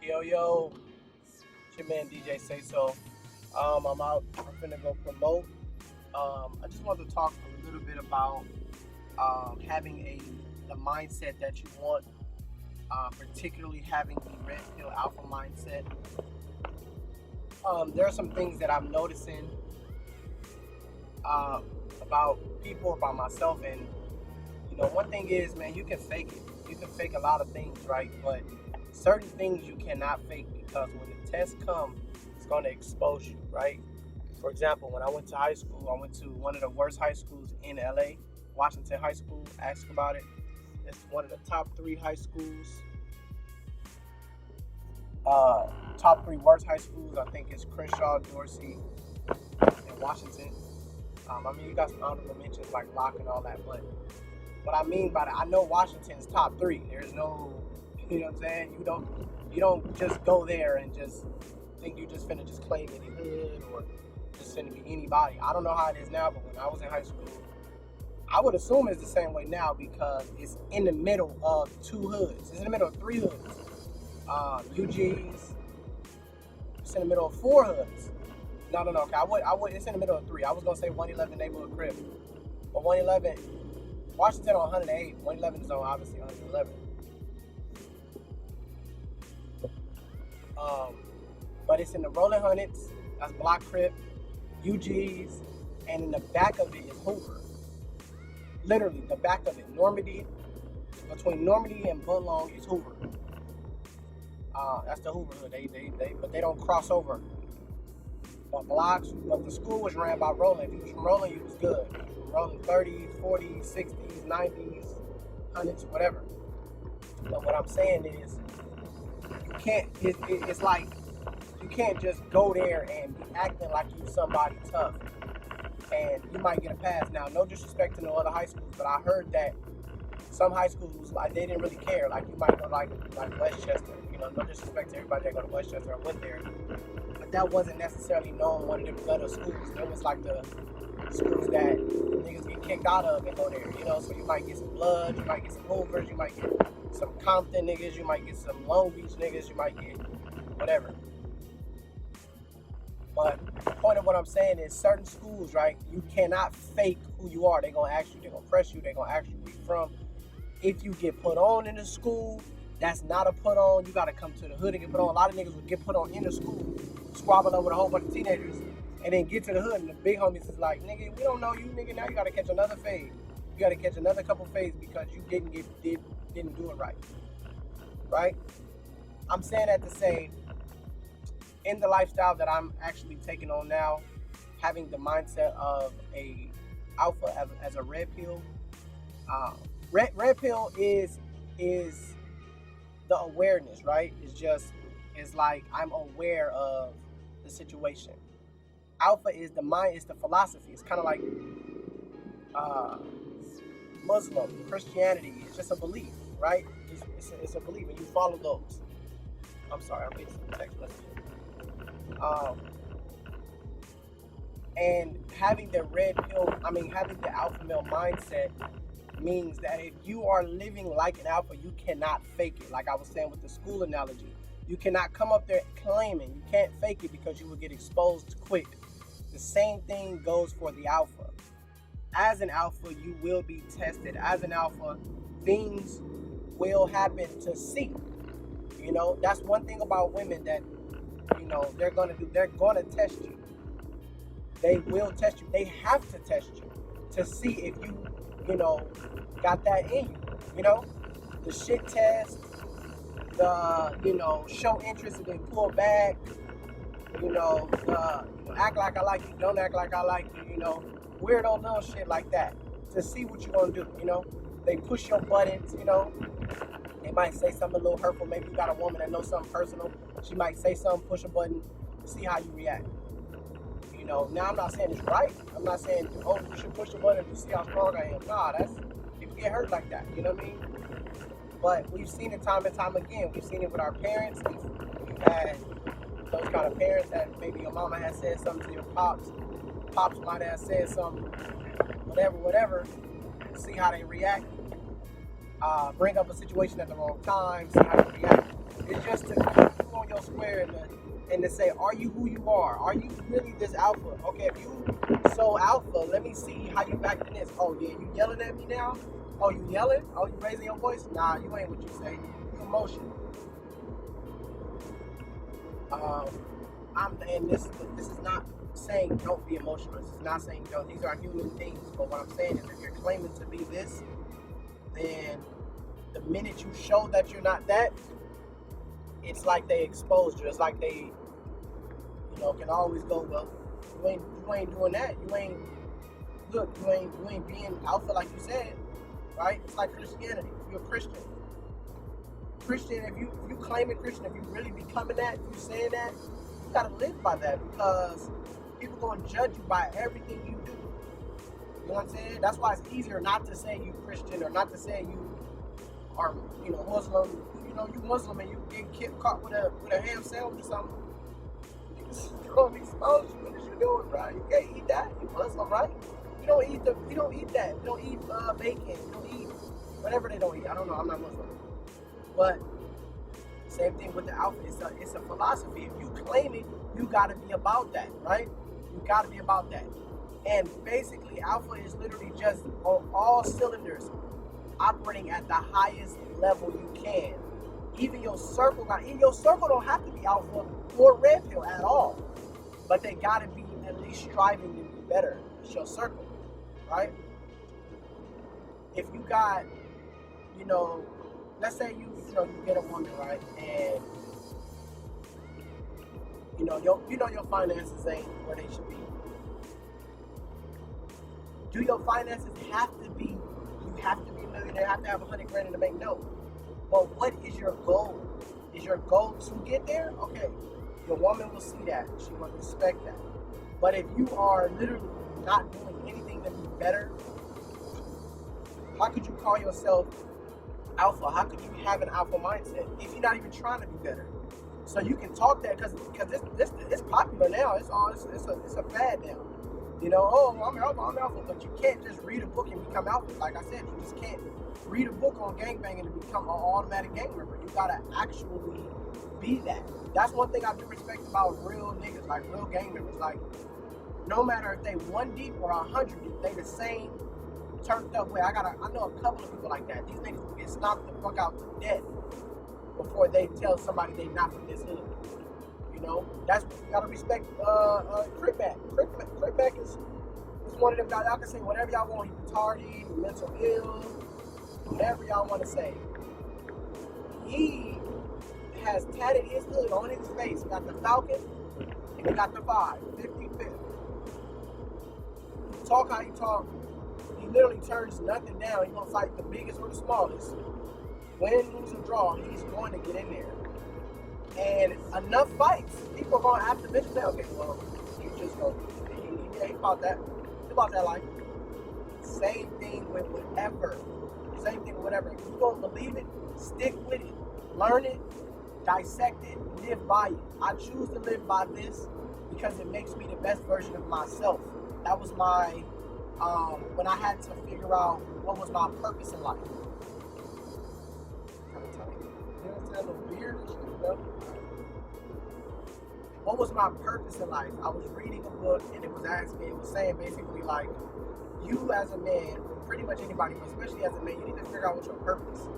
Yo, it's your man Djsayso. I'm out. I'm finna go promote. I just wanted to talk a little bit about having the mindset that you want, particularly having the red pill alpha mindset. There are some things that I'm noticing about people, about myself, and one thing is, man, you can fake it. You can fake a lot of things, right? But certain things you cannot fake, because when the test comes, it's going to expose you, right? For example, when I went to high school, I went to one of the worst high schools in LA, Washington High School. Ask about it. It's one of the top 3 high schools. Top 3 worst high schools, I think, is Crenshaw, Dorsey, and Washington. You got some honorable mentions like Locke and all that, but what I mean by that, I know Washington's top 3. There's no, you know what I'm saying? You don't just go there and just think you just finna just claim any hood or just finna be anybody. I don't know how it is now, but when I was in high school, I would assume it's the same way now, because it's in the middle of 2 hoods. It's in the middle of 3 hoods. UG's. It's in the middle of 4 hoods. No. Okay, I would. It's in the middle of 3. I was gonna say 111 neighborhood crib, but 111. Washington on 108. 111 is on obviously 111. But it's in the Rolling Hundreds. That's Block Crip, UG's, and in the back of it is Hoover. Literally, the back of it, Normandy. Between Normandy and Budlong is Hoover. That's the Hoover hood. But they don't cross over. But the school was ran by Rolling. If you was from Rolling, you was good. Rolling 30s, 40s, 60s, 90s, 100s, whatever. But what I'm saying is, you can't. It's like you can't just go there and be acting like you somebody tough, and you might get a pass. Now, no disrespect to no other high schools, but I heard that some high schools, like, they didn't really care. Like, you might go like Westchester. No disrespect to everybody that go to Westchester or went there, but that wasn't necessarily known one of them better schools. It was like the schools that niggas get kicked out of and go there. So you might get some Blood, you might get some Hoovers, you might get some Compton niggas, you might get some Long Beach niggas, you might get whatever. But the point of what I'm saying is, certain schools, right, you cannot fake who you are. They're going to ask you, they're going to press you, they're going to ask you where you from. If you get put on in the school, that's not a put on. You got to come to the hood and get put on. A lot of niggas would get put on in the school, squabble up with a whole bunch of teenagers, and then get to the hood, and the big homies is like, nigga, we don't know you, nigga. Now you got to catch another fade. You got to catch another couple fades because you didn't do it right. Right? I'm saying that to say, in the lifestyle that I'm actually taking on now, having the mindset of a alpha as a red pill. Red pill is the awareness, right? It's like I'm aware of the situation. Alpha is the mind, it's the philosophy. It's kind of like Muslim, Christianity. It's just a belief, right? It's a belief, and you follow those. I'm sorry, I'm reading some text messages. And having the having the alpha male mindset means that if you are living like an alpha, you cannot fake it. Like I was saying with the school analogy, you cannot come up there claiming. You can't fake it, because you will get exposed quick. The same thing goes for the alpha. As an alpha, you will be tested. As an alpha, things will happen to see. That's one thing about women that they're gonna do. They're gonna test you. They will test you. They have to test you to see if you got that in you. The shit test, the show interest and then pull back, act like I like you, don't act like I like you, weirdo little shit like that, to see what you're gonna do. They push your buttons. They might say something a little hurtful. Maybe you got a woman that knows something personal. She might say something, push a button, see how you react. Now I'm not saying it's right. I'm not saying, oh, you should push the button to see how strong I am. Nah, people get hurt like that. You know what I mean? But we've seen it time and time again. We've seen it with our parents. We've had those kind of parents that maybe your mama has said something to your pops. Pops might have said something, whatever. See how they react. Bring up a situation at the wrong time. See how they react. It's just to keep you on circle square and to say, are you who you are? Are you really this alpha? Okay, if you so alpha, let me see how you act in this. Oh yeah, you yelling at me now? Oh, you yelling? Oh, you raising your voice? Nah, you ain't what you say. You emotion. And this is not saying don't be emotional. This is not saying don't. These are human things. But what I'm saying is, if you're claiming to be this, then the minute you show that you're not that, it's like they exposed you. It's like they, can always go, well, you ain't doing that. You ain't being alpha like you said, right? It's like Christianity. If you're a Christian, if you claiming Christian, if you really becoming that, if you saying that, you gotta live by that, because people gonna judge you by everything you do. You know what I'm saying? That's why it's easier not to say you Christian, or not to say you are, Muslim. You Muslim and you get caught with a ham sandwich or something. It's gonna expose you. What is you doing, bro? You can't eat that. You Muslim, right? You don't eat that. You don't eat bacon. You don't eat whatever they don't eat. I don't know. I'm not Muslim. But same thing with the alpha. It's a philosophy. If you claim it, you gotta be about that, right? You gotta be about that. And basically, alpha is literally just on all cylinders, operating at the highest level you can. Even your circle don't have to be alpha or red pill at all, but they gotta be at least striving to be better. It's your circle, right? If you got, let's say you get a woman, right, and your finances ain't where they should be. Do your finances have to be? You have to be a millionaire. Have to have $100,000 in the bank? No. But what is your goal? Is your goal to get there? Okay, your woman will see that. She will respect that. But if you are literally not doing anything to be better, how could you call yourself alpha? How could you have an alpha mindset if you're not even trying to be better? So you can talk that because this it's popular now. It's a fad now. Oh, I'm alpha, but you can't just read a book and become alpha. Like I said, you just can't read a book on gangbanging and become an automatic gang member. You gotta actually be that. That's one thing I do respect about real niggas, like real gang members. Like, no matter if they 1 deep or 100 deep, they the same turned up way. I know a couple of people like that. These niggas will get stomped the fuck out to death before they tell somebody they not from this hood. That's what you gotta respect. Cripback is one of them guys. Y'all can say whatever y'all want. He's retarded, mental ill, whatever y'all want to say. He has tatted his hood on his face. He got the Falcon and he got the 55th. Talk how he talk. He literally turns nothing down. He's gonna fight the biggest or the smallest. Win, lose, or draw, he's going to get in there. And enough fights, people are going to have to mention that. Okay, well, you just go. He about that. He about that life. Same thing with whatever. Same thing with whatever. If you don't believe it, stick with it. Learn it, dissect it, live by it. I choose to live by this because it makes me the best version of myself. That was my, when I had to figure out what was my purpose in life. What was my purpose in life? I was reading a book and it was saying basically like, you as a man, pretty much anybody, but especially as a man, you need to figure out what your purpose.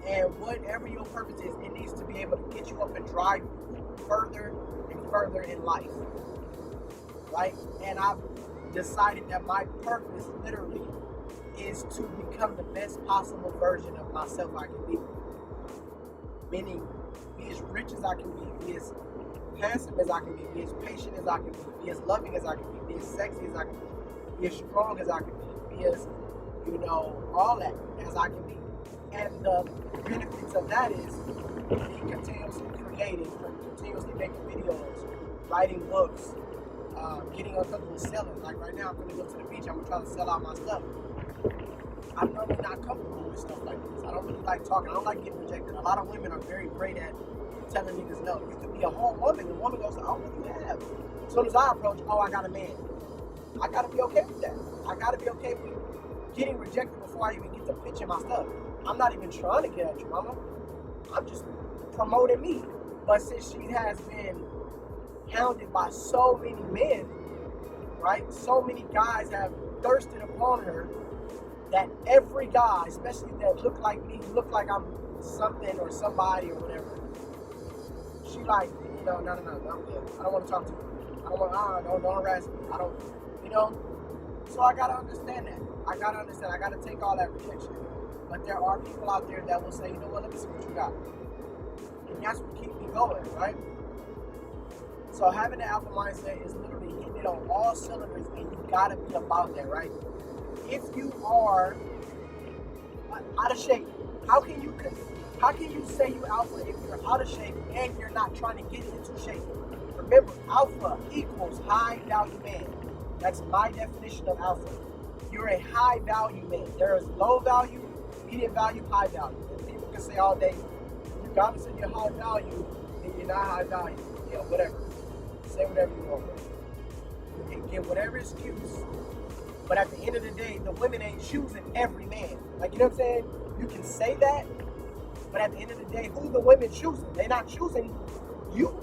And whatever your purpose is, it needs to be able to get you up and drive you further and further in life. Right? And I've decided that my purpose literally is to become the best possible version of myself I can be. Meaning, be as rich as I can be as handsome as I can be as patient as I can be as loving as I can be as sexy as I can be as strong as I can be as, all that as I can be. And the benefits of that is me continuously creating, continuously making videos, writing books, getting uncomfortable selling. Like right now, I'm going to go to the beach, I'm going to try to sell out my stuff. I'm normally not comfortable with stuff like this. I don't really like talking. I don't like getting rejected. A lot of women are very great at telling niggas no. You could be a whole woman, and the woman goes, oh, what do you have? As soon as I approach, oh, I got a man. I got to be okay with that. I got to be okay with getting rejected before I even get to pitching my stuff. I'm not even trying to get at you, mama. I'm just promoting me. But since she has been hounded by so many men, right? So many guys have thirsted upon her that every guy, especially that look like me, look like I'm something or somebody or whatever, she like, no, I'm good. I don't want to talk to you. I don't want, don't harass me. I don't, So I gotta understand that. I gotta take all that rejection. But there are people out there that will say, you know what, let me see what you got. And that's what keeps me going, right? So having the alpha mindset is literally hitting it on all cylinders, and you gotta be about that, right? If you are out of shape, how can you say you alpha if you're out of shape and you're not trying to get into shape? Remember, alpha equals high value man. That's my definition of alpha. You're a high value man. There is low value, medium value, high value. And people can say all day, regardless of your high value, then you're not high value. Whatever. Say whatever you want. You can give whatever excuse. But at the end of the day, the women ain't choosing every man. Like, you know what I'm saying? You can say that, but at the end of the day, who the women choosing? They're not choosing you.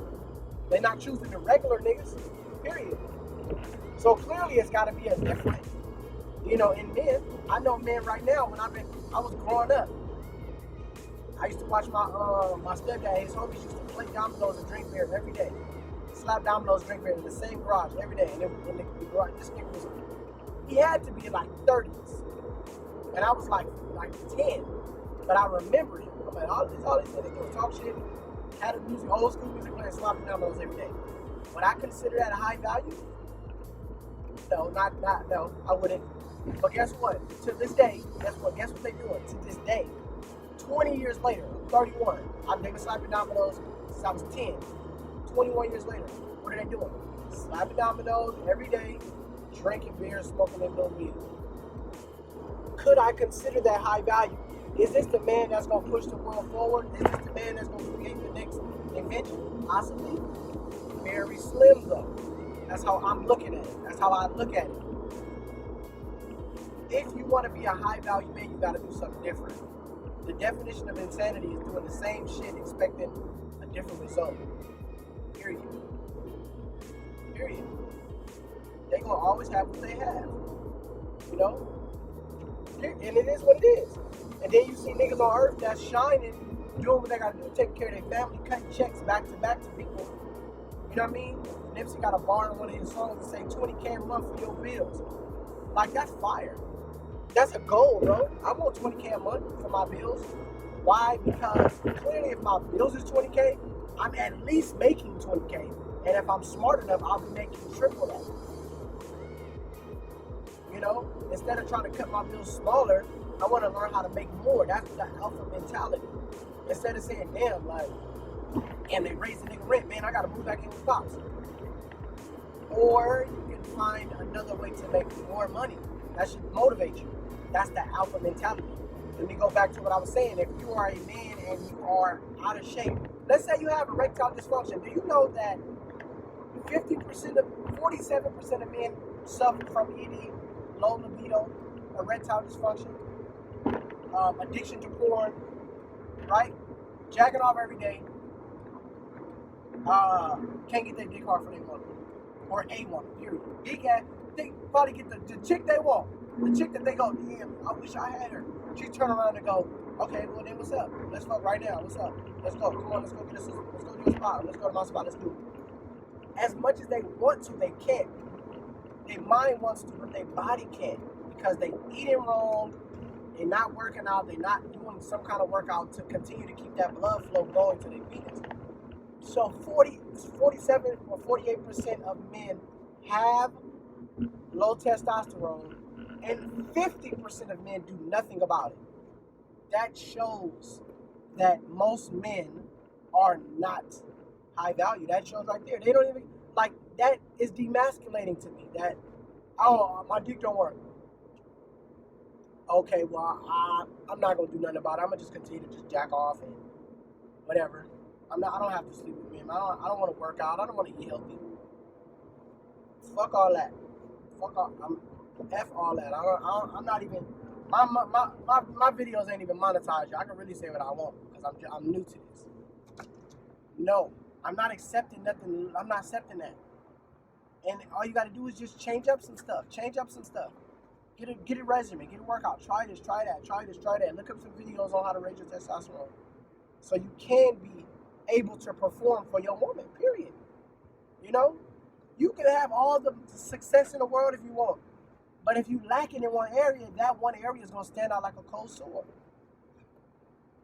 They're not choosing the regular niggas, period. So clearly it's got to be a different, in men. I know men right now, I was growing up, I used to watch my stepdad, his homies used to play dominoes and drink beer every day. Slap dominoes, drink beer in the same garage every day. And in the garage, this nigga was, he had to be in like 30s. And I was like 10. But I remember him. I'm like, all these niggas doing talk shit, had a music, old school music playing, slapping dominoes every day. Would I consider that a high value? No, no, I wouldn't. But guess what? To this day, guess what they're doing? To this day, 20 years later, I'm 31. I've been slapping dominoes since I was 10. 21 years later, what are they doing? Slapping dominoes every day, drinking beer, smoking their little weed. Could I consider that high value? Is this the man that's going to push the world forward? Is this the man that's going to create the next invention? Possibly. Very slim, though. That's how I'm looking at it. That's how I look at it. If you want to be a high value man, you got to do something different. The definition of insanity is doing the same shit expecting a different result. Period. They're going to always have what they have. And it is what it is. And then you see niggas on earth that's shining, doing what they got to do, taking care of their family, cutting checks back to people. You know what I mean? Nipsey got a bar in one of his songs that say $20K a month for your bills. Like, that's fire. That's a goal, bro. I want $20K a month for my bills. Why? Because clearly if my bills is $20K, I'm at least making $20K. And if I'm smart enough, I'll be making triple that. Instead of trying to cut my bills smaller, I want to learn how to make more. That's the alpha mentality. Instead of saying, damn, they raised the nigga rent, man, I got to move back in with Pops. Or you can find another way to make more money. That should motivate you. That's the alpha mentality. Let me go back to what I was saying. If you are a man and you are out of shape, let's say you have erectile dysfunction. Do you know that 47% of men suffer from ED, low libido, erectile dysfunction, addiction to porn, right? Jacking off every day, can't get their dick hard for their woman, or a woman, period. They probably get the chick they want, the chick that they go, damn, I wish I had her. She turn around and go, okay, well then what's up? Let's fuck right now, what's up? Let's go, come on, let's go do a spot, let's go to my spot, let's do it. As much as they want to, they can't. Their mind wants to, but their body can't, because they eating wrong, they're not working out, they're not doing some kind of workout to continue to keep that blood flow going to their penis. So 47 or 48% of men have low testosterone, and 50% of men do nothing about it. That shows that most men are not high value. That shows right there. They don't even, that is demasculating to me. That, oh, my dick don't work. Okay, well, I'm not going to do nothing about it. I'm going to just continue to just jack off and whatever. I don't have to sleep with men. I don't want to work out. I don't want to eat healthy. Fuck all that. F all that. I'm not even, my videos ain't even monetized. I can really say what I want because I'm new to this. No, I'm not accepting nothing. I'm not accepting that. And all you got to do is just change up some stuff. Change up some stuff. Get a regimen. Get a workout. Try this. Try that. Try this. Try that. Look up some videos on how to raise your testosterone, so you can be able to perform for your woman. Period. You know, you can have all the success in the world if you want, but if you lack it in one area, that one area is gonna stand out like a cold sore.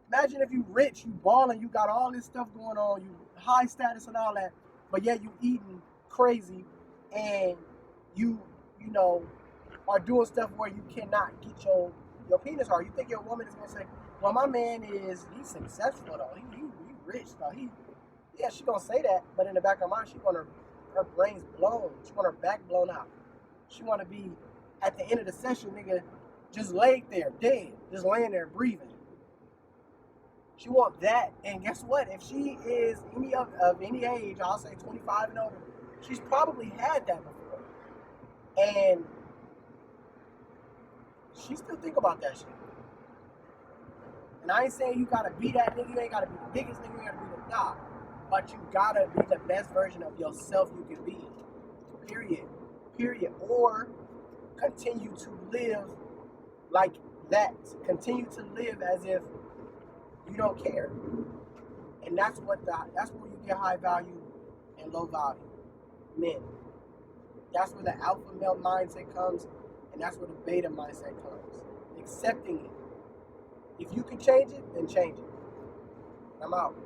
Imagine if you rich, you balling, you got all this stuff going on, you high status and all that, but yet you eating crazy, and you know are doing stuff where you cannot get your penis hard. You think your woman is gonna say, "Well, my man he's successful though. He rich though. Yeah, she gonna say that, but in the back of her mind, she want her brains blown. She want her back blown out. She want to be at the end of the session, nigga, just laid there, dead, just laying there breathing. She want that, and guess what? If she is any of any age, I'll say 25 and older, she's probably had that before, and she still think about that shit. And I ain't saying you gotta be that nigga, you ain't gotta be the biggest nigga, you gotta be the dog. But you gotta be the best version of yourself you can be. Period. Period. Or continue to live like that. Continue to live as if you don't care. And that's where you get high value and low value men. That's where the alpha male mindset comes, and that's where the beta mindset comes. Accepting it. If you can change it, then change it. I'm out.